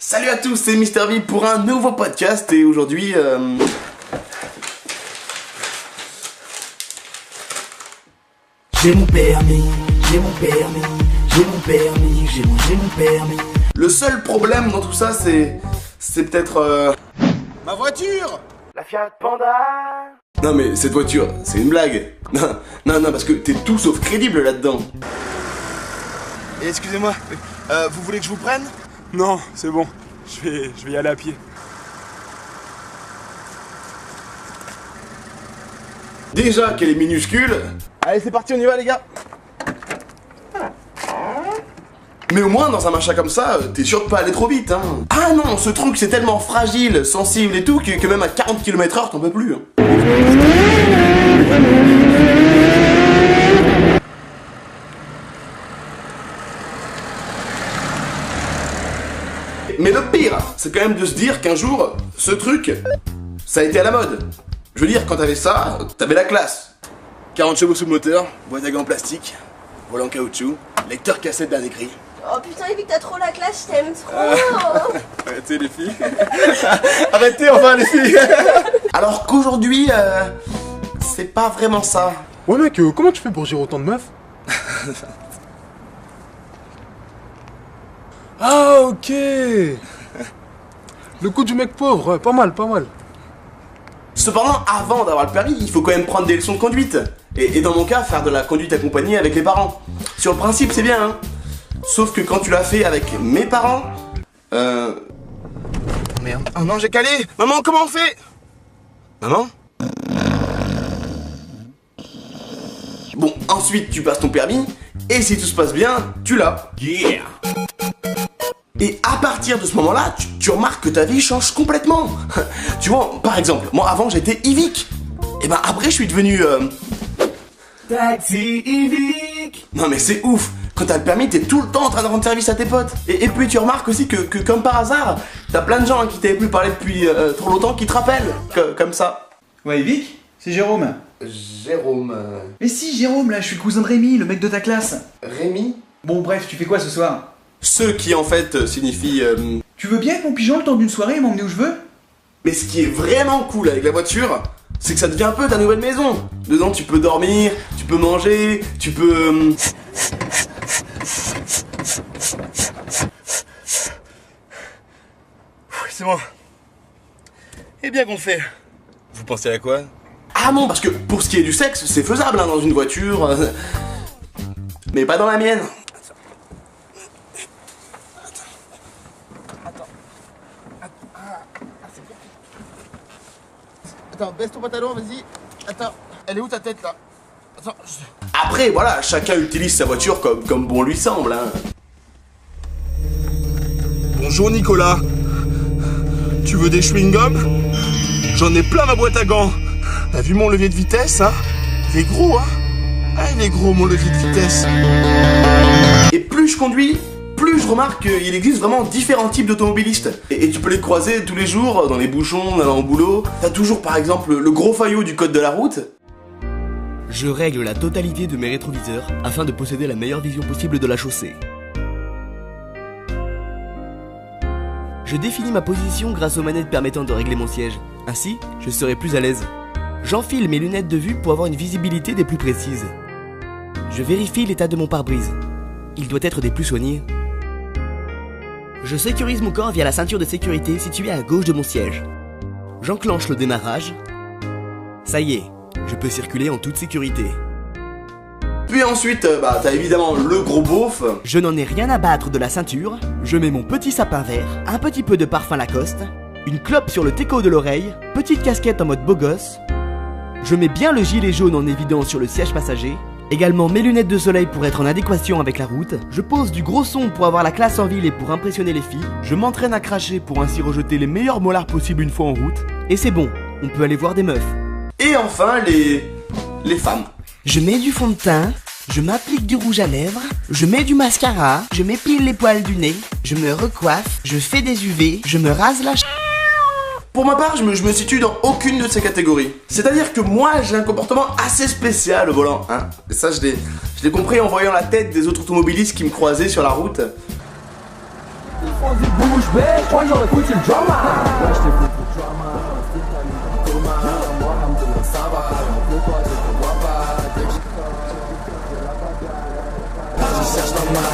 Salut à tous, c'est Mister V pour un nouveau podcast et aujourd'hui J'ai mon permis, j'ai mon permis, j'ai mon permis, j'ai mon permis. Le seul problème dans tout ça c'est peut-être Ma voiture! La Fiat Panda. Non mais cette voiture, c'est une blague. Non, parce que t'es tout sauf crédible là-dedans. Et excusez-moi, vous voulez que je vous prenne? Non, c'est bon. Je vais y aller à pied. Déjà qu'elle est minuscule. Allez c'est parti, on y va les gars. Mais au moins dans un machin comme ça, t'es sûr de pas aller trop vite hein. Ah non, ce truc c'est tellement fragile, sensible et tout que même à 40 km/h t'en peux plus hein. Mais le pire, c'est quand même de se dire qu'un jour, ce truc, ça a été à la mode. Je veux dire, quand t'avais ça, t'avais la classe. 40 chevaux sous le moteur, boîte à gants en plastique, volant en caoutchouc, lecteur cassette d'un écrit. Oh putain, Evic, t'as trop la classe, je t'aime trop. Arrêtez les filles. Arrêtez enfin les filles. Alors qu'aujourd'hui, c'est pas vraiment ça. Ouais mec, comment tu fais pour gérer autant de meufs? Ah ok. Le coup du mec pauvre, ouais, pas mal. Cependant, avant d'avoir le permis, il faut quand même prendre des leçons de conduite. Et dans mon cas, faire de la conduite accompagnée avec les parents. Sur le principe, c'est bien, hein. Sauf que quand tu l'as fait avec mes parents... Merde. Oh non, j'ai calé. Maman, comment on fait? Maman? Bon, ensuite, tu passes ton permis. Et si tout se passe bien, tu l'as. Yeah. Et à partir de ce moment-là, tu remarques que ta vie change complètement. Tu vois, par exemple, moi avant j'étais Yvick. Et ben après je suis devenu... Taxi Yvick. Non mais c'est ouf. Quand t'as le permis, t'es tout le temps en train de rendre service à tes potes. Et puis tu remarques aussi que comme par hasard, t'as plein de gens qui t'avaient plus parlé depuis trop longtemps qui te rappellent. Comme ça. Ouais, Yvick, c'est Jérôme. Jérôme... Mais si, Jérôme, là, je suis le cousin de Rémi, le mec de ta classe. Rémi? Bon, bref, tu fais quoi ce soir? Ce qui en fait signifie... Tu veux bien être mon pigeon le temps d'une soirée et m'emmener où je veux? Mais ce qui est vraiment cool avec la voiture, c'est que ça devient un peu ta nouvelle maison. Dedans tu peux dormir, tu peux manger, tu peux... C'est bon. Et bien qu'on fait. Vous pensez à quoi? Ah non, parce que pour ce qui est du sexe, c'est faisable hein, dans une voiture. Mais pas dans la mienne. Attends, baisse ton pantalon, vas-y. Attends, elle est où ta tête là? Attends, Après, voilà, chacun utilise sa voiture comme bon lui semble. Hein. Bonjour Nicolas. Tu veux des chewing-gums? J'en ai plein ma boîte à gants. T'as vu mon levier de vitesse, hein? Il est gros, hein? Ah, il est gros mon levier de vitesse. Et plus je conduis, plus je remarque qu'il existe vraiment différents types d'automobilistes. Et tu peux les croiser tous les jours, dans les bouchons, en allant au boulot. T'as toujours par exemple le gros faillot du code de la route. Je règle la totalité de mes rétroviseurs afin de posséder la meilleure vision possible de la chaussée. Je définis ma position grâce aux manettes permettant de régler mon siège. Ainsi, je serai plus à l'aise. J'enfile mes lunettes de vue pour avoir une visibilité des plus précises. Je vérifie l'état de mon pare-brise. Il doit être des plus soignés. Je sécurise mon corps via la ceinture de sécurité située à gauche de mon siège. J'enclenche le démarrage. Ça y est, je peux circuler en toute sécurité. Puis ensuite, t'as évidemment le gros beauf. Je n'en ai rien à battre de la ceinture. Je mets mon petit sapin vert, un petit peu de parfum Lacoste, une clope sur le téco de l'oreille, petite casquette en mode beau gosse. Je mets bien le gilet jaune en évidence sur le siège passager. Également mes lunettes de soleil pour être en adéquation avec la route. Je pose du gros son pour avoir la classe en ville et pour impressionner les filles. Je m'entraîne à cracher pour ainsi rejeter les meilleurs molars possibles une fois en route. Et c'est bon, on peut aller voir des meufs. Et enfin, les femmes. Je mets du fond de teint, je m'applique du rouge à lèvres, je mets du mascara, je m'épile les poils du nez, je me recoiffe, je fais des UV, je me rase la Pour ma part, je me situe dans aucune de ces catégories. C'est-à-dire que moi, j'ai un comportement assez spécial au volant, hein. Et ça, je l'ai compris en voyant la tête des autres automobilistes qui me croisaient sur la route. Vas-y, bouge, flashback, crois que j'aurais foutu le drama. Ouais, j't'ai foutu le drama, c'est ta nuit dans le coma. Moi, alhamdoulilah, ça va, on peut pas, je te vois pas. Dès que je cherche dans ma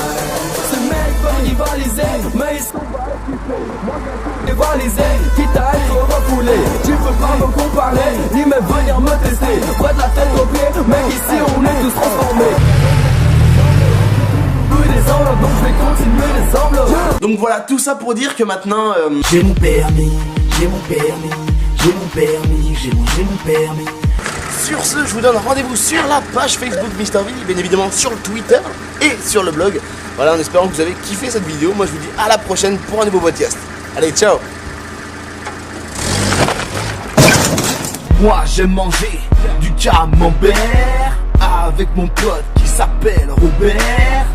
ces mecs veulent rivaliser, mais ils sont pas équipés. Moi, j'ai rivalisé, quitte à être refoulé. Tu peux pas me comparer, ni même venir me tester. Ouais, de la tête aux pieds, mec, ici on est tous transformés. Donc je vais continuer les enveloppes. Donc voilà, tout ça pour dire que maintenant j'ai mon permis, j'ai mon permis, j'ai mon permis, j'ai mon permis. sur ce, je vous donne rendez-vous sur la page Facebook MrV, bien évidemment sur le Twitter et sur le blog. Voilà, en espérant que vous avez kiffé cette vidéo. Moi je vous dis à la prochaine pour un nouveau podcast. Allez, ciao. Moi j'aime manger du camembert avec mon pote qui s'appelle Robert.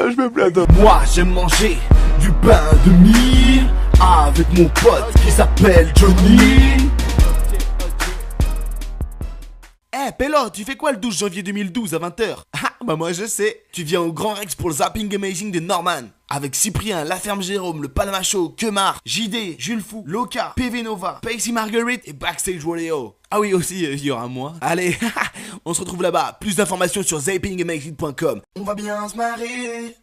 Je peux plus attendre. Moi j'aime manger du pain de mie avec mon pote qui s'appelle Johnny. Eh, Pélo, tu fais quoi le 12 janvier 2012 à 20h? Ah, bah moi je sais. Tu viens au Grand Rex pour le Zapping Amazing de Norman. Avec Cyprien, La Ferme Jérôme, le Panama Show, Kemar, JD, Jules Fou, Loka, PV Nova, Pacey Marguerite et Backstage Rodeo. Ah oui, aussi, il y aura moi. Allez, on se retrouve là-bas. Plus d'informations sur zappingamazing.com. On va bien se marrer.